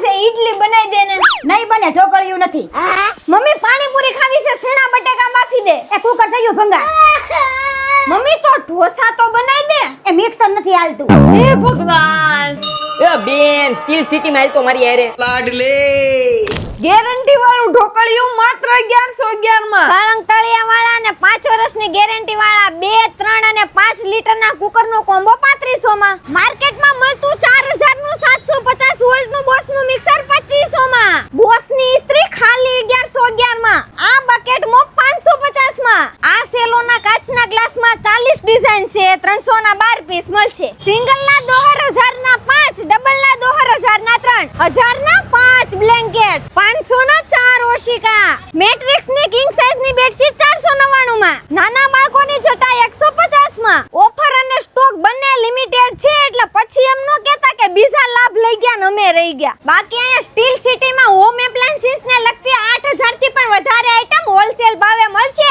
છે ઈડલી બનાવી દે ને. નહીં બને, ઢોકળિયું નથી. મમ્મી પાણીપુરી ખાવી છે, સીણા બટેકા બાફી દે. એ કુકર થઈ ગયું ભંગા. મમ્મી તો ઢોસા તો બનાવી દે. એ મિક્સર નથી હાલતું. હે ભગવાન. એ બેન સ્ટીલ સિટી માં હાલ તો મારી હારે. લાડલે ગેરંટી વાળું ઢોકળિયું માત્ર 1111 માં. સળંગ તળિયા વાળા અને 5 વર્ષની ગેરંટી વાળા 2, 3 અને 5 લીટરના કુકર નો કોમ્બો 3500 માં. માર્કેટમાં મળતું 4000 નું 750 વોલ્ટ નું બોસ નું મિક્સર 2500 માં. બોસ ની ઇસ્ત્રી ખાલી 1111 માં. આ બકેટ મોપ 550 માં. આ સેલોના કાચના ગ્લાસમાં 40 ડિઝાઇન છે. 300 ના 12 પીસ મળશે. સિંગલ ના 2000 ના 5, ડબલ ના 2000 ના 3, 1000 ના 5 બ્લેન્કેટ, 500 ના 4 ઓશિકા. મેટ્રિક્સ ની કિંગ સાઇઝ ની બેડશીટ 499 માં. નાના બાળકોની ચટાઈ 150 માં. ઓફર અને સ્ટોક બંને લિમિટેડ છે, એટલે પછી એમ નો કહેતા કે બીજા લાભ લઈ ગયા ને અમે રહી ગયા. બાકી અહીંયા સ્ટીલ સિટી માં હોમ એપ્લાયન્સીસ ને લગતી 8000 થી પણ વધારે આઈટમ હોલસેલ ભાવે મળશે.